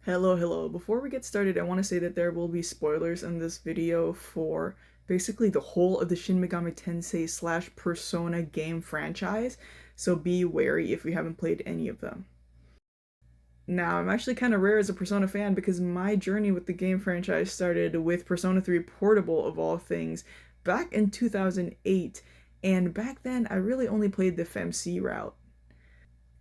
Hello. Before we get started, I want to say that there will be spoilers in this video for basically the whole of the Shin Megami Tensei slash Persona game franchise, so be wary if you haven't played any of them. Now, I'm actually kind of rare as a Persona fan because my journey with the game franchise started with Persona 3 Portable, of all things, back in 2008, and back then I really only played the FMC route.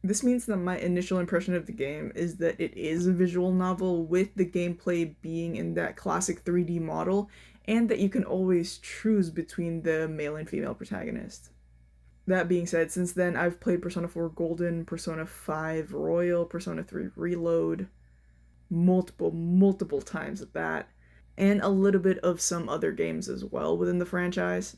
This means that my initial impression of the game is that it is a visual novel with the gameplay being in that classic 3D model, and that you can always choose between the male and female protagonist. That being said, since then I've played Persona 4 Golden, Persona 5 Royal, Persona 3 Reload, multiple times at that, and a little bit of some other games as well within the franchise.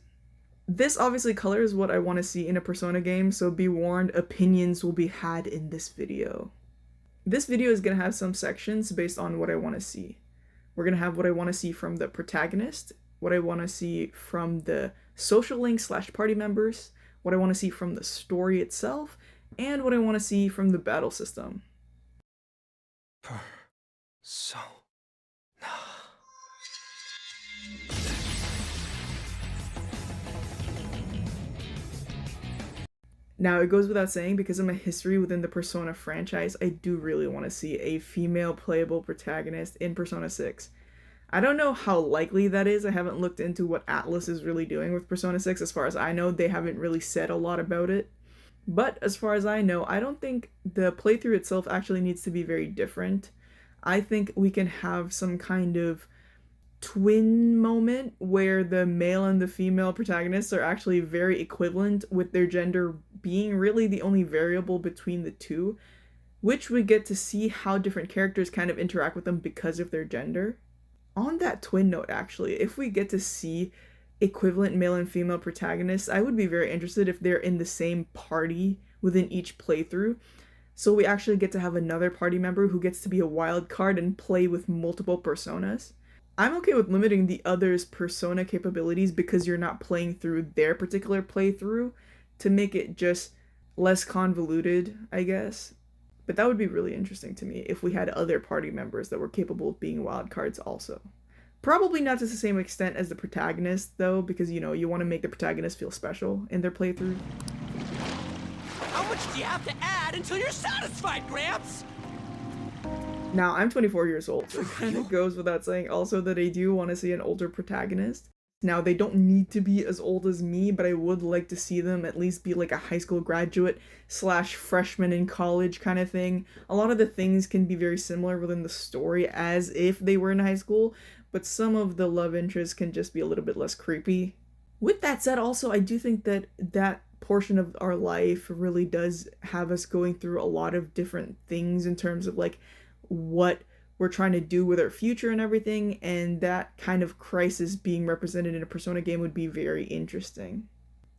This obviously colors what I want to see in a Persona game, so be warned, opinions will be had in this video. This video is going to have some sections based on what I want to see. We're going to have what I want to see from the protagonist, what I want to see from the social link slash party members, what I want to see from the story itself, and what I want to see from the battle system. Persona. Now, it goes without saying, because of my history within the Persona franchise, I do really want to see a female playable protagonist in Persona 6. I don't know how likely that is. I haven't looked into what Atlus is really doing with Persona 6. As far as I know, they haven't really said a lot about it. But as far as I know, I don't think the playthrough itself actually needs to be very different. I think we can have some kind of twin moment where the male and the female protagonists are actually very equivalent, with their gender being really the only variable between the two, which we get to see how different characters kind of interact with them because of their gender. On that twin note, actually, if we get to see equivalent male and female protagonists, I would be very interested if they're in the same party within each playthrough. So we actually get to have another party member who gets to be a wild card and play with multiple personas. I'm okay with limiting the other's persona capabilities because you're not playing through their particular playthrough, to make it just less convoluted, I guess. But that would be really interesting to me if we had other party members that were capable of being wildcards also. Probably not to the same extent as the protagonist, though, because, you want to make the protagonist feel special in their playthrough. How much do you have to add until you're satisfied, Gramps? Now, I'm 24 years old, so it kind of goes without saying also that I do want to see an older protagonist. Now, they don't need to be as old as me, but I would like to see them at least be like a high school graduate slash freshman in college kind of thing. A lot of the things can be very similar within the story as if they were in high school, but some of the love interests can just be a little bit less creepy. With that said, also, I do think that that portion of our life really does have us going through a lot of different things in terms of like what we're trying to do with our future and everything, and that kind of crisis being represented in a Persona game would be very interesting.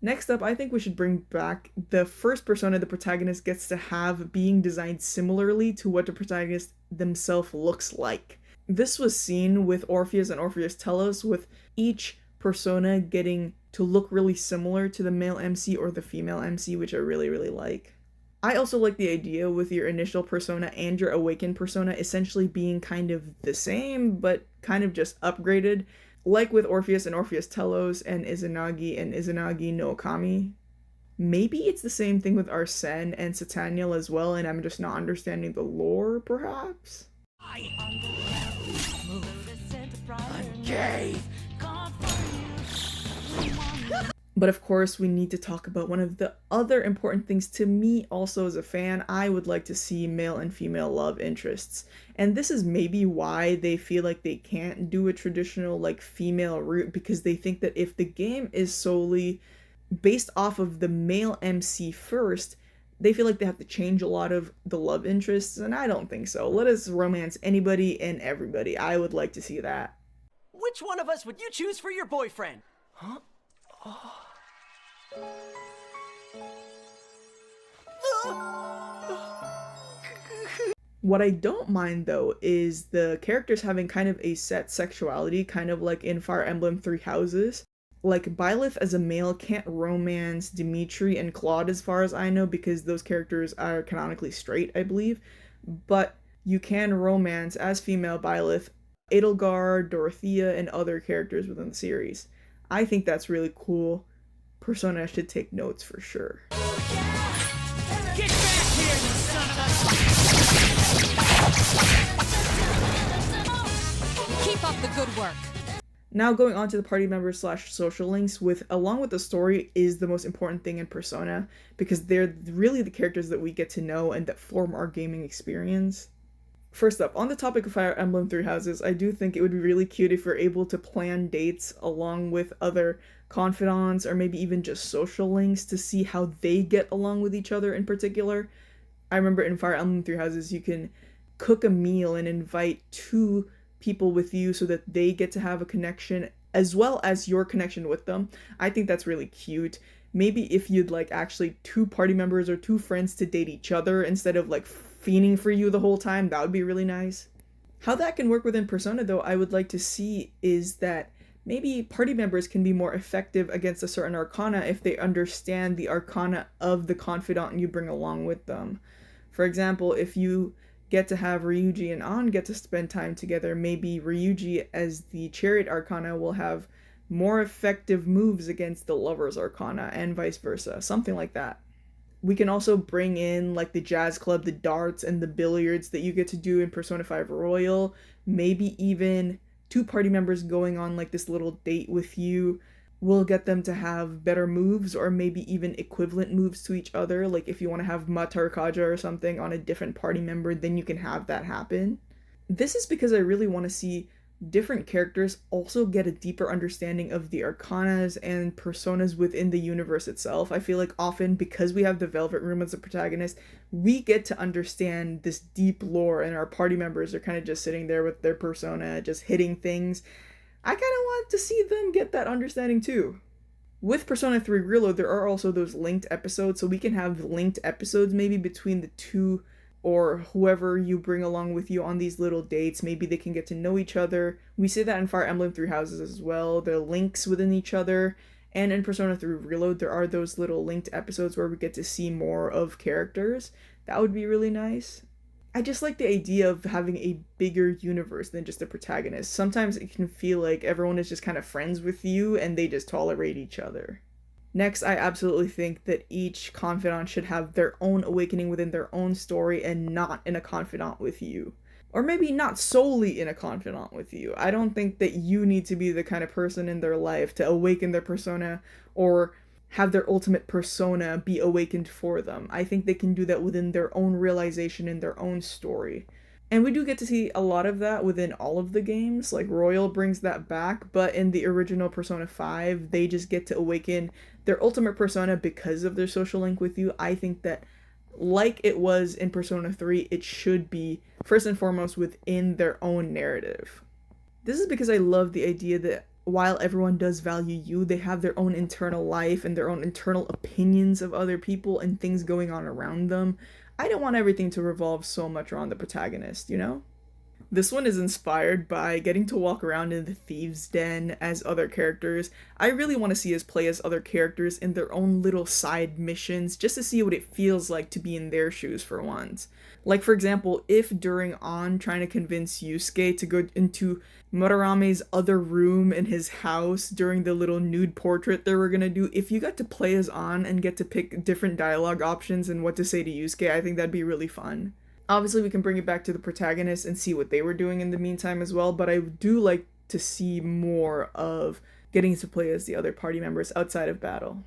Next up, I think we should bring back the first persona the protagonist gets to have being designed similarly to what the protagonist themselves looks like. This was seen with Orpheus and Orpheus Telos, with each persona getting to look really similar to the male MC or the female MC, which I really like. I also like the idea with your initial persona and your awakened persona essentially being kind of the same, but kind of just upgraded, like with Orpheus and Orpheus Telos and Izanagi no Okami. Maybe it's the same thing with Arsene and Sataniel as well, and I'm just not understanding the lore, perhaps? I'm gay. But of course, we need to talk about one of the other important things to me also as a fan. I would like to see male and female love interests. And this is maybe why they feel like they can't do a traditional like female route, because they think that if the game is solely based off of the male MC first, they feel like they have to change a lot of the love interests, and I don't think so. Let us romance anybody and everybody. I would like to see that. Which one of us would you choose for your boyfriend? Huh? Oh. What I don't mind, though, is the characters having kind of a set sexuality, kind of like in Fire Emblem Three Houses. Like, Byleth as a male can't romance Dimitri and Claude as far as I know, because those characters are canonically straight, I believe. But you can romance as female Byleth, Edelgard, Dorothea, and other characters within the series. I think that's really cool. Persona should take notes for sure. Get back here, you son of a... Keep up the good work. Now going on to the party members slash social links, along with the story is the most important thing in Persona, because they're really the characters that we get to know and that form our gaming experience. First up, on the topic of Fire Emblem Three Houses, I do think it would be really cute if we're able to plan dates along with other confidants or maybe even just social links to see how they get along with each other in particular. I remember in Fire Emblem Three Houses, you can cook a meal and invite two people with you so that they get to have a connection as well as your connection with them. I think that's really cute. Maybe if you'd like actually two party members or two friends to date each other instead of like fiending for you the whole time, that would be really nice. How that can work within Persona though, I would like to see is that maybe party members can be more effective against a certain arcana if they understand the arcana of the confidant you bring along with them. For example, if you get to have Ryuji and An get to spend time together, maybe Ryuji as the Chariot Arcana will have more effective moves against the Lover's Arcana and vice versa, something like that. We can also bring in like the jazz club, the darts, and the billiards that you get to do in Persona 5 Royal, maybe even two party members going on like this little date with you will get them to have better moves or maybe even equivalent moves to each other. Like if you want to have Matarkaja or something on a different party member, then you can have that happen. This is because I really want to see different characters also get a deeper understanding of the arcanas and personas within the universe itself. I feel like often because we have the Velvet Room as a protagonist, we get to understand this deep lore and our party members are kind of just sitting there with their persona, just hitting things. I kind of want to see them get that understanding too. With Persona 3 Reload, there are also those linked episodes, so we can have linked episodes maybe between the two or whoever you bring along with you on these little dates. Maybe they can get to know each other. We see that in Fire Emblem Three Houses as well. There are links within each other. And in Persona 3 Reload, there are those little linked episodes where we get to see more of characters. That would be really nice. I just like the idea of having a bigger universe than just a protagonist. Sometimes it can feel like everyone is just kind of friends with you and they just tolerate each other. Next, I absolutely think that each confidant should have their own awakening within their own story and not in a confidant with you. Or maybe not solely in a confidant with you. I don't think that you need to be the kind of person in their life to awaken their persona or have their ultimate persona be awakened for them. I think they can do that within their own realization in their own story. And we do get to see a lot of that within all of the games. Like Royal brings that back, but in the original Persona 5, they just get to awaken their ultimate persona because of their social link with you. I think that like it was in Persona 3, it should be first and foremost within their own narrative. This is because I love the idea that while everyone does value you, they have their own internal life and their own internal opinions of other people and things going on around them. I don't want everything to revolve so much around the protagonist, you know? This one is inspired by getting to walk around in the Thieves' Den as other characters. I really want to see us play as other characters in their own little side missions, just to see what it feels like to be in their shoes for once. Like, for example, if during An trying to convince Yusuke to go into Murarame's other room in his house during the little nude portrait they were gonna do, if you got to play as An and get to pick different dialogue options and what to say to Yusuke, I think that'd be really fun. Obviously, we can bring it back to the protagonist and see what they were doing in the meantime as well, but I do like to see more of getting to play as the other party members outside of battle.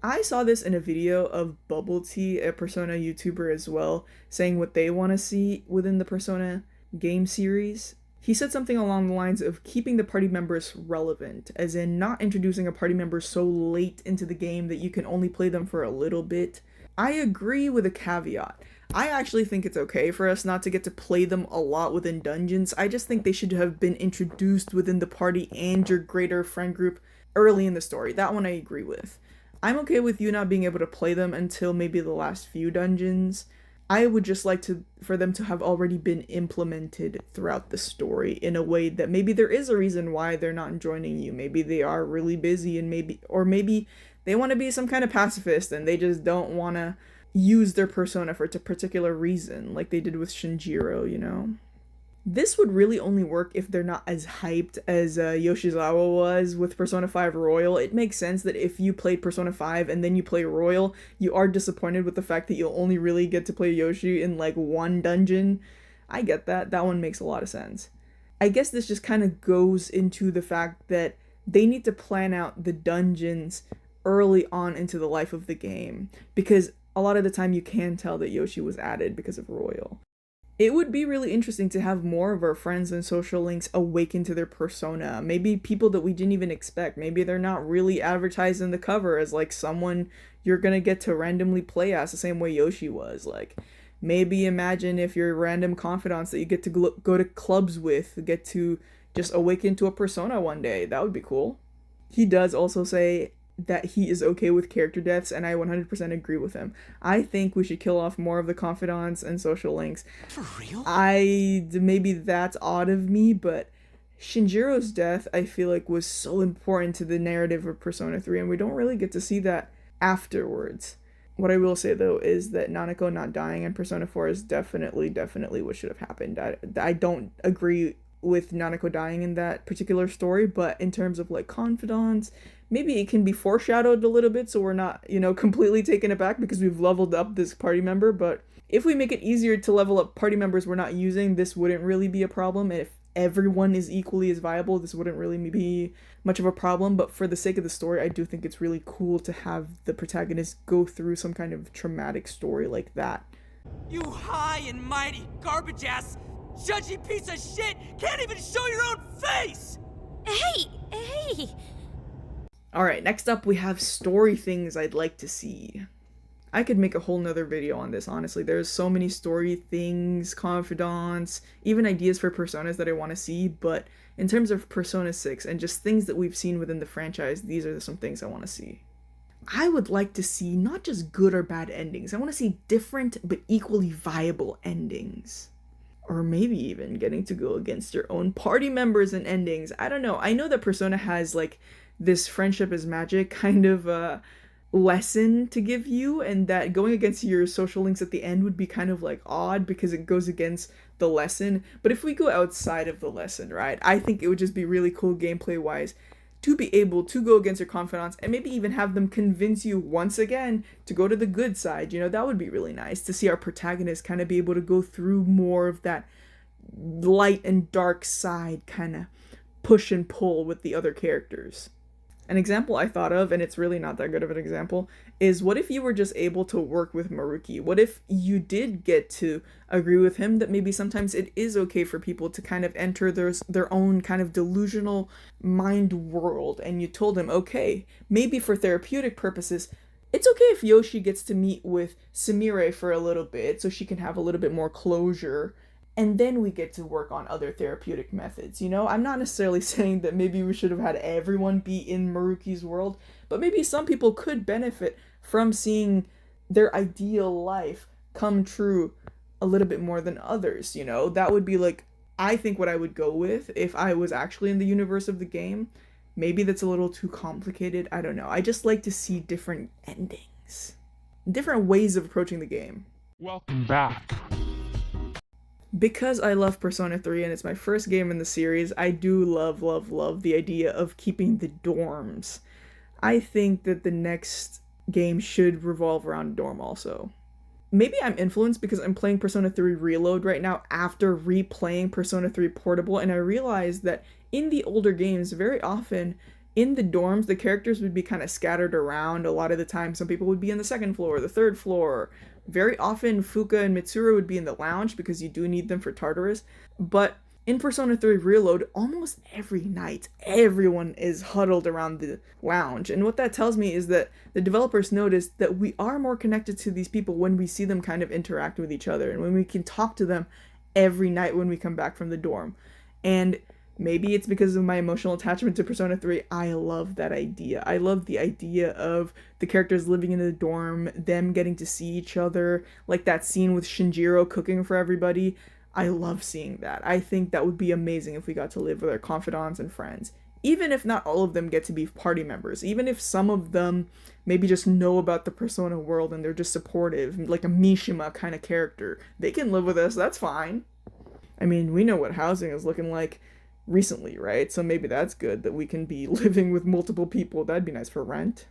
I saw this in a video of Bubble Tea, a Persona YouTuber as well, saying what they want to see within the Persona game series. He said something along the lines of keeping the party members relevant, as in not introducing a party member so late into the game that you can only play them for a little bit. I agree with a caveat. I actually think it's okay for us not to get to play them a lot within dungeons. I just think they should have been introduced within the party and your greater friend group early in the story. That one I agree with. I'm okay with you not being able to play them until maybe the last few dungeons. I would just like for them to have already been implemented throughout the story in a way that maybe there is a reason why they're not joining you. Maybe they are really busy and maybe they want to be some kind of pacifist and they just don't want to use their persona for a particular reason, like they did with Shinjiro, you know? This would really only work if they're not as hyped as Yoshizawa was with Persona 5 Royal. It makes sense that if you played Persona 5 and then you play Royal, you are disappointed with the fact that you'll only really get to play Yoshi in like one dungeon. I get that. That one makes a lot of sense. I guess this just kind of goes into the fact that they need to plan out the dungeons early on into the life of the game, because a lot of the time you can tell that Yoshi was added because of Royal. It would be really interesting to have more of our friends and social links awaken to their persona. Maybe people that we didn't even expect. Maybe they're not really advertised in the cover as like someone you're gonna get to randomly play as the same way Yoshi was. Like, maybe imagine if your random confidants that you get to go to clubs with get to just awaken to a persona one day. That would be cool. He does also say that he is okay with character deaths, and I 100% agree with him. I think we should kill off more of the confidants and social links. For real? Maybe that's odd of me, but Shinjiro's death, I feel like, was so important to the narrative of Persona 3, and we don't really get to see that afterwards. What I will say, though, is that Nanako not dying in Persona 4 is definitely what should have happened. I don't agree with Nanako dying in that particular story, but in terms of, like, confidants, maybe it can be foreshadowed a little bit so we're not, completely taken aback because we've leveled up this party member. But if we make it easier to level up party members we're not using, this wouldn't really be a problem. And if everyone is equally as viable, this wouldn't really be much of a problem. But for the sake of the story, I do think it's really cool to have the protagonist go through some kind of traumatic story like that. You high and mighty garbage ass judgy piece of shit can't even show your own face! Hey! Alright, next up we have story things I'd like to see. I could make a whole nother video on this, honestly. There's so many story things, confidants, even ideas for personas that I want to see, but in terms of Persona 6 and just things that we've seen within the franchise, these are some things I want to see. I would like to see not just good or bad endings, I want to see different but equally viable endings. Or maybe even getting to go against your own party members in endings. I don't know. I know that Persona has like this friendship is magic kind of lesson to give you, and that going against your social links at the end would be kind of like odd because it goes against the lesson. But if we go outside of the lesson, right, I think it would just be really cool gameplay wise to be able to go against your confidants and maybe even have them convince you once again to go to the good side. That would be really nice to see our protagonist kind of be able to go through more of that light and dark side kind of push and pull with the other characters. An example I thought of, and it's really not that good of an example, is what if you were just able to work with Maruki? What if you did get to agree with him that maybe sometimes it is okay for people to kind of enter their own kind of delusional mind world, and you told him, okay, maybe for therapeutic purposes, it's okay if Yoshi gets to meet with Sumire for a little bit so she can have a little bit more closure, and then we get to work on other therapeutic methods, I'm not necessarily saying that maybe we should have had everyone be in Maruki's world, but maybe some people could benefit from seeing their ideal life come true a little bit more than others, That would be like, I think what I would go with if I was actually in the universe of the game. Maybe that's a little too complicated, I don't know. I just like to see different endings, different ways of approaching the game. Welcome back. Because I love Persona 3 and it's my first game in the series, I do love the idea of keeping the dorms. I think that the next game should revolve around a dorm also. Maybe I'm influenced because I'm playing Persona 3 Reload right now after replaying Persona 3 Portable, and I realized that in the older games, very often in the dorms, the characters would be kind of scattered around. A lot of the time, some people would be on the second floor, the third floor. Very often, Fuka and Mitsuru would be in the lounge because you do need them for Tartarus. But in Persona 3 Reload, almost every night, everyone is huddled around the lounge. And what that tells me is that the developers noticed that we are more connected to these people when we see them kind of interact with each other and when we can talk to them every night when we come back from the dorm. And maybe it's because of my emotional attachment to Persona 3. I love that idea. I love the idea of the characters living in the dorm, them getting to see each other, like that scene with Shinjiro cooking for everybody. I love seeing that. I think that would be amazing if we got to live with our confidants and friends even if not all of them get to be party members, even if some of them maybe just know about the Persona world and they're just supportive, like a Mishima kind of character, they can live with us, that's fine. I mean, we know what housing is looking like recently, right? So maybe that's good that we can be living with multiple people. That'd be nice for rent.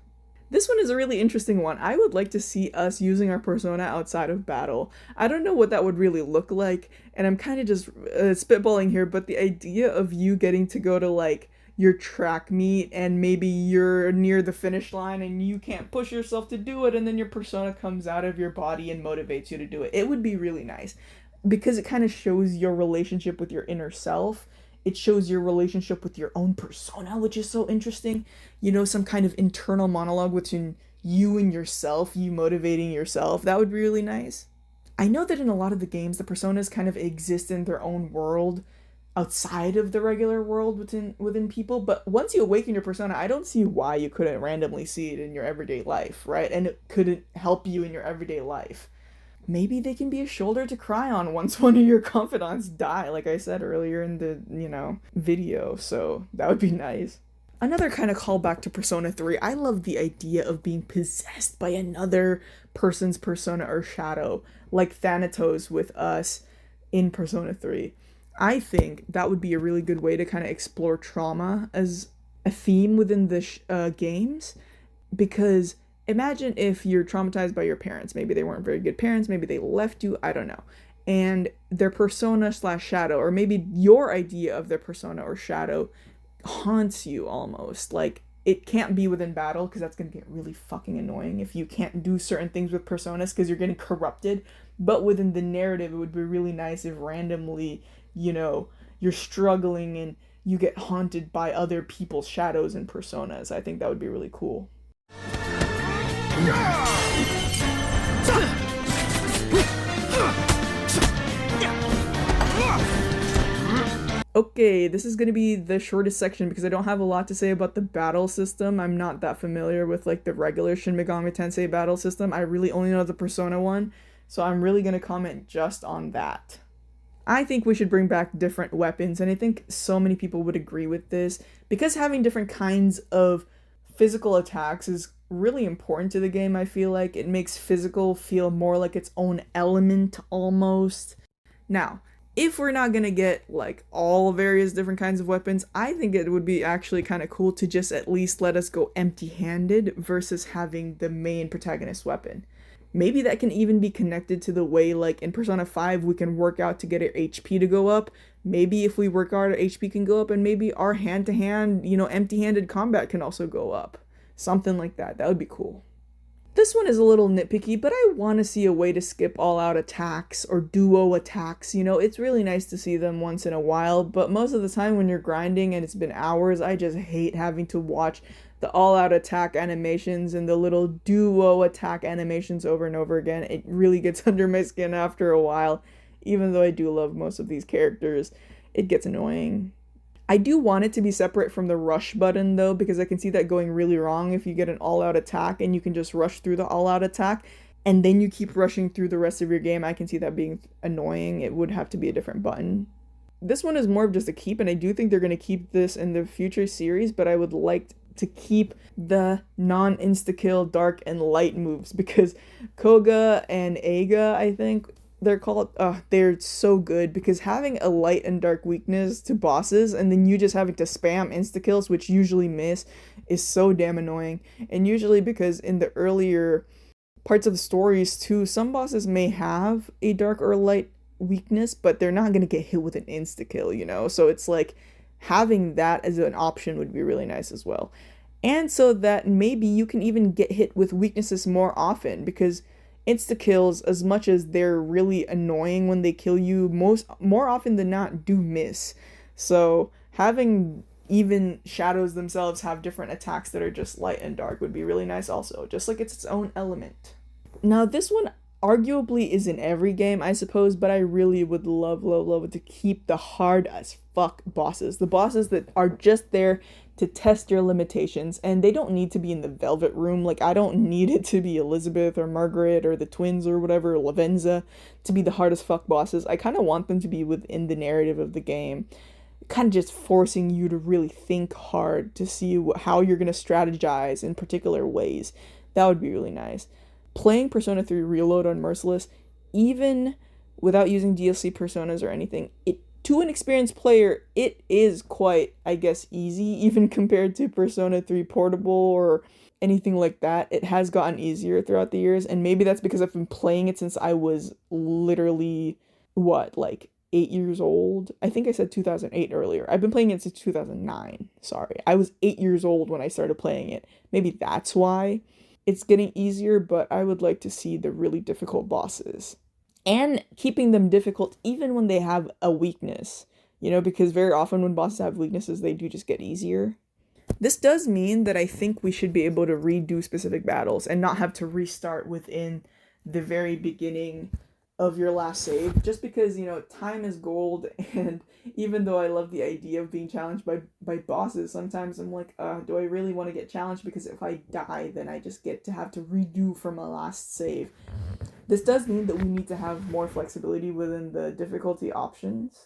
This one is a really interesting one. I would like to see us using our persona outside of battle. I don't know what that would really look like, and I'm kind of just spitballing here, but the idea of you getting to go to like your track meet and maybe you're near the finish line and you can't push yourself to do it, and then your persona comes out of your body and motivates you to do it. It would be really nice because it kind of shows your relationship with your inner self. It shows your relationship with your own persona, which is so interesting. You know, some kind of internal monologue between you and yourself, you motivating yourself. That would be really nice. I know that in a lot of the games, the personas kind of exist in their own world outside of the regular world within people, but once you awaken your persona, I don't see why you couldn't randomly see it in your everyday life, right? And it couldn't help you in your everyday life. Maybe they can be a shoulder to cry on once one of your confidants die, like I said earlier in the, video, so that would be nice. Another kind of callback to Persona 3, I love the idea of being possessed by another person's persona or shadow, like Thanatos with us in Persona 3. I think that would be a really good way to kind of explore trauma as a theme within the games, because imagine if you're traumatized by your parents. Maybe they weren't very good parents, maybe they left you, I don't know. And their persona / shadow, or maybe your idea of their persona or shadow haunts you almost. Like, it can't be within battle because that's going to get really fucking annoying if you can't do certain things with personas because you're getting corrupted. But within the narrative, it would be really nice if randomly, you're struggling and you get haunted by other people's shadows and personas. I think that would be really cool. Okay, this is going to be the shortest section because I don't have a lot to say about the battle system. I'm not that familiar with like the regular Shin Megami Tensei battle system. I really only know the Persona one, so I'm really going to comment just on that. I think we should bring back different weapons, and I think so many people would agree with this because having different kinds of physical attacks is really important to the game. I feel like it makes physical feel more like its own element almost. Now, if we're not gonna get like all various different kinds of weapons, I think it would be actually kind of cool to just at least let us go empty-handed versus having the main protagonist weapon. Maybe that can even be connected to the way, like in Persona 5, we can work out to get our HP to go up. Maybe if we work out, our HP can go up, and maybe our hand-to-hand, empty-handed combat can also go up. Something like that. That would be cool. This one is a little nitpicky, but I want to see a way to skip all-out attacks or duo attacks. It's really nice to see them once in a while, but most of the time when you're grinding and it's been hours, I just hate having to watch the all-out attack animations and the little duo attack animations over and over again. It really gets under my skin after a while. Even though I do love most of these characters, it gets annoying. I do want it to be separate from the rush button though, because I can see that going really wrong if you get an all-out attack and you can just rush through the all-out attack and then you keep rushing through the rest of your game. I can see that being annoying. It would have to be a different button. This one is more of just a keep, and I do think they're going to keep this in the future series, but I would like to keep the non-insta-kill dark and light moves because Koga and Eiga, I think they're called, they're so good because having a light and dark weakness to bosses and then you just having to spam insta-kills, which usually miss, is so damn annoying. And usually because in the earlier parts of the stories too, some bosses may have a dark or light weakness, but they're not going to get hit with an insta-kill, so it's like having that as an option would be really nice as well. And so that maybe you can even get hit with weaknesses more often, because insta-kills, as much as they're really annoying when they kill you, more often than not do miss. So having even shadows themselves have different attacks that are just light and dark would be really nice also, just like it's its own element. Now this one arguably is in every game, I suppose, but I really would love to keep the hard as fuck bosses. The bosses that are just there to test your limitations, and they don't need to be in the Velvet Room. Like, I don't need it to be Elizabeth or Margaret or the twins or whatever, Lavenza, to be the hardest fuck bosses. I kind of want them to be within the narrative of the game. kind of just forcing you to really think hard to see how you're going to strategize in particular ways. That would be really nice. Playing Persona 3 Reload on Merciless, even without using DLC personas or anything, to an experienced player, it is quite, I guess, easy, even compared to Persona 3 Portable or anything like that. It has gotten easier throughout the years, and maybe that's because I've been playing it since I was literally, like 8 years old? I think I said 2008 earlier. I've been playing it since 2009. Sorry. I was 8 years old when I started playing it. Maybe that's why it's getting easier, but I would like to see the really difficult bosses. And keeping them difficult even when they have a weakness. Because very often when bosses have weaknesses, they do just get easier. This does mean that I think we should be able to redo specific battles and not have to restart within the very beginning of your last save, just because, time is gold, and even though I love the idea of being challenged by bosses, sometimes I'm like, do I really want to get challenged? Because if I die, then I just get to have to redo from my last save. This does mean that we need to have more flexibility within the difficulty options.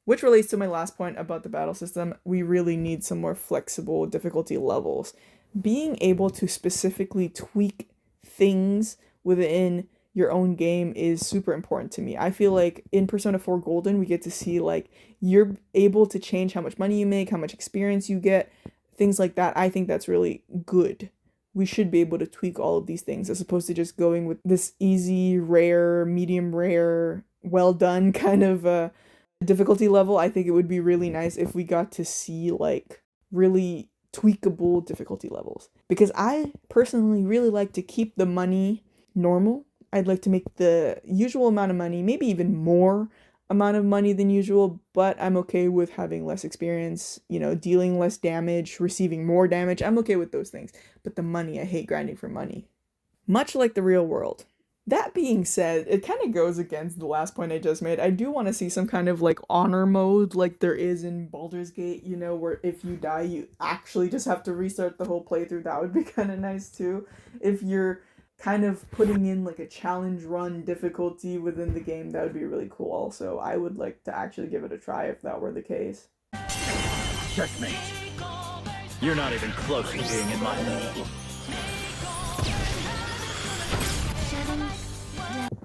Which relates to my last point about the battle system. We really need some more flexible difficulty levels. Being able to specifically tweak things within your own game is super important to me. I feel like in Persona 4 Golden, we get to see, like, you're able to change how much money you make, how much experience you get, things like that. I think that's really good. We should be able to tweak all of these things as opposed to just going with this easy, rare, medium rare, well done kind of difficulty level. I think it would be really nice if we got to see, like, really tweakable difficulty levels. Because I personally really like to keep the money normal. I'd like to make the usual amount of money, maybe even more amount of money than usual, but I'm okay with having less experience, dealing less damage, receiving more damage. I'm okay with those things. But the money, I hate grinding for money. Much like the real world. That being said, it kind of goes against the last point I just made. I do want to see some kind of, like, honor mode like there is in Baldur's Gate, where if you die, you actually just have to restart the whole playthrough. That would be kind of nice too. If you're kind of putting in, like, a challenge run difficulty within the game, that would be really cool also. I would like to actually give it a try if that were the case. Checkmate. You're not even close to being in my league.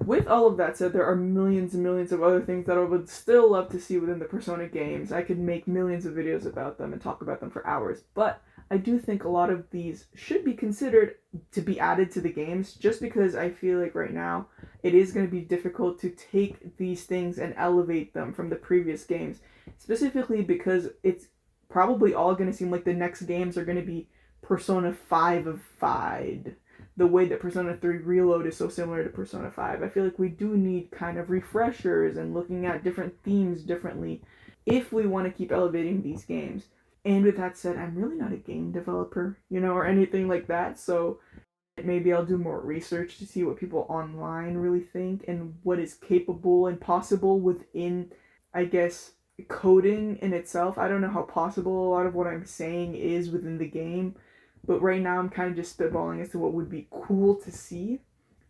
With all of that said, there are millions and millions of other things that I would still love to see within the Persona games. I could make millions of videos about them and talk about them for hours, but I do think a lot of these should be considered to be added to the games, just because I feel like right now it is going to be difficult to take these things and elevate them from the previous games, specifically because it's probably all going to seem like the next games are going to be Persona 5-ified. The way that Persona 3 Reload is so similar to Persona 5. I feel like we do need kind of refreshers and looking at different themes differently if we want to keep elevating these games. And with that said, I'm really not a game developer, or anything like that, so maybe I'll do more research to see what people online really think and what is capable and possible within, I guess, coding in itself. I don't know how possible a lot of what I'm saying is within the game, but right now I'm kind of just spitballing as to what would be cool to see.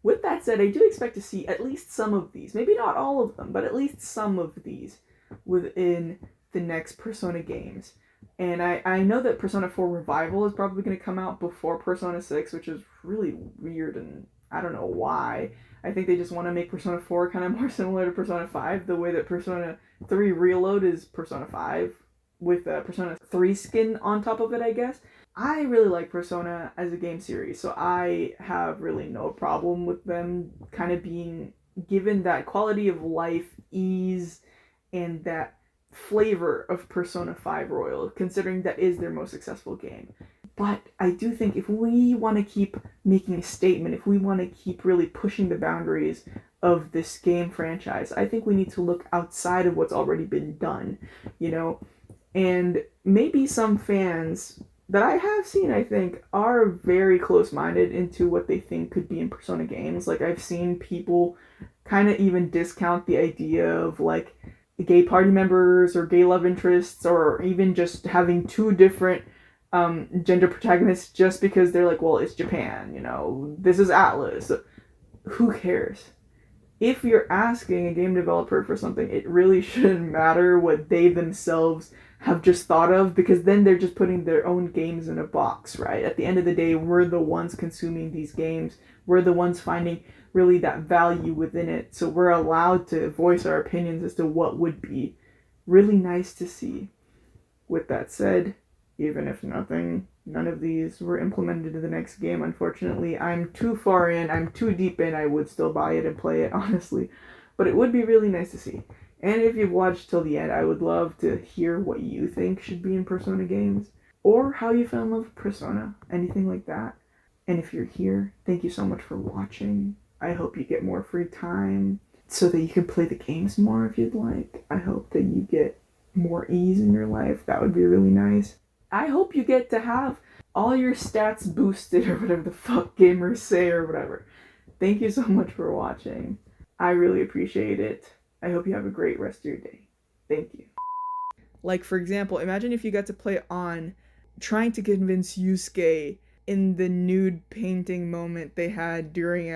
With that said, I do expect to see at least some of these, maybe not all of them, but at least some of these within the next Persona games. And I know that Persona 4 Revival is probably going to come out before Persona 6, which is really weird, and I don't know why. I think they just want to make Persona 4 kind of more similar to Persona 5, the way that Persona 3 Reload is Persona 5, with Persona 3 skin on top of it, I guess. I really like Persona as a game series, so I have really no problem with them kind of being given that quality of life, ease, and that flavor of Persona 5 Royal, considering that is their most successful game. But I do think if we want to keep making a statement, if we want to keep really pushing the boundaries of this game franchise, I think we need to look outside of what's already been done, and maybe some fans that I have seen, I think, are very close-minded into what they think could be in Persona games. Like, I've seen people kind of even discount the idea of, like, gay party members or gay love interests, or even just having two different gender protagonists just because they're like, well, it's Japan, this is Atlas. Who cares? if you're asking a game developer for something, it really shouldn't matter what they themselves have just thought of, because then they're just putting their own games in a box, right? At the end of the day, we're the ones consuming these games. We're the ones finding really that value within it. So we're allowed to voice our opinions as to what would be really nice to see. With that said, even if none of these were implemented in the next game, unfortunately, I'm too far in, I'm too deep in, I would still buy it and play it, honestly. But it would be really nice to see. And if you've watched till the end, I would love to hear what you think should be in Persona games, or how you fell in love with Persona, anything like that. And if you're here, thank you so much for watching. I hope you get more free time so that you can play the games more if you'd like. I hope that you get more ease in your life. That would be really nice. I hope you get to have all your stats boosted, or whatever the fuck gamers say, or whatever. Thank you so much for watching. I really appreciate it. I hope you have a great rest of your day. Thank you. Like, for example, imagine if you got to play on trying to convince Yusuke in the nude painting moment they had during